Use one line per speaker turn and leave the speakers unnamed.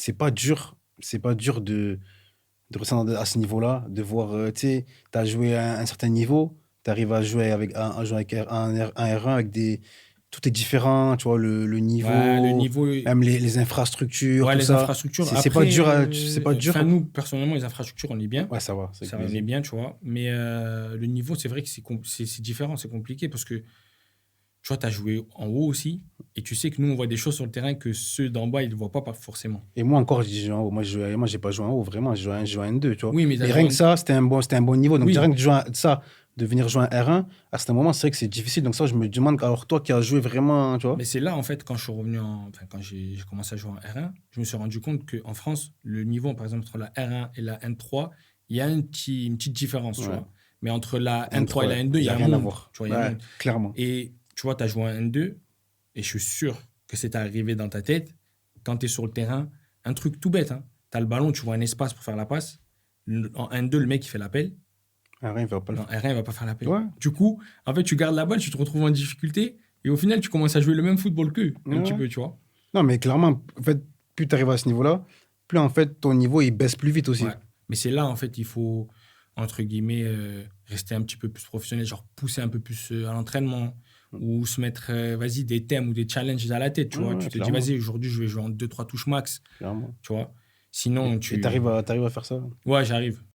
c'est pas dur de ressentir à ce niveau-là, de voir, tu sais, tu as joué à un certain niveau, tu arrives à jouer avec un R1 avec des. Tout est différent, tu vois, le
Ouais, le
niveau,
niveau.
même les infrastructures,
Ouais,
tout
les
ça.
infrastructures.
C'est pas
Après,
dur, c'est pas
enfin,
dur.
nous, personnellement, les infrastructures, on est bien.
Ouais, ça va, c'est
Ça,
que
on est bien, tu vois. Mais le niveau, c'est vrai que c'est différent, c'est compliqué parce que, tu vois, tu as joué en haut aussi. Et tu sais que nous, on voit des choses sur le terrain que ceux d'en bas, ils ne voient pas forcément.
Et moi encore, j'ai joué en haut. Moi, j'ai pas joué en haut, vraiment. J'ai joué en N2, tu vois.
Oui, mais tu as
Mais
joué
rien que
en...
ça, c'était un bon niveau. Donc,
Oui,
rien que de venir jouer un R1, à ce moment, c'est vrai que c'est difficile. Donc, ça, je me demande, alors toi qui as joué vraiment, tu vois.
mais c'est là, en fait, quand je suis revenu enfin, quand j'ai commencé à jouer en R1, je me suis rendu compte qu'en France, le niveau, par exemple, entre la R1 et la N3, il y a une petite différence, tu
Ouais.
vois. Mais entre la N3
N3,
et la
ouais.
N2,
Il
il y
n'y a
a un
rien à
monde,
voir.
tu vois, il y a un
Ouais,
monde.
clairement.
Et tu vois, tu as joué en N2, et je suis sûr que c'est arrivé dans ta tête, quand tu es sur le terrain, un truc tout bête, hein. Tu as le ballon, tu vois un espace pour faire la passe. En N2, le mec, il fait l'appel.
Ah, rien, il va pas le
En
faire.
R1, il va pas faire l'appel.
Ouais,
Du coup, en fait, tu gardes la balle, tu te retrouves en difficulté, et au final, tu commences à jouer le même football qu'eux, un petit
ouais.
peu, tu vois.
Non, mais clairement, en fait, plus tu arrives à ce niveau-là, plus en fait, ton niveau, il baisse plus vite aussi.
Ouais. Mais c'est là, en fait, il faut, entre guillemets, rester un petit peu plus professionnel, genre pousser un peu plus à l'entraînement ou se mettre, vas-y, des thèmes ou des challenges à la tête, tu
Ouais,
vois.
ouais,
Tu te dis,
clairement.
vas-y, aujourd'hui, je vais jouer en deux trois touches max,
Clairement.
tu vois. Sinon,
Et
tu...
t'arrives à faire ça?
Ouais, j'arrive.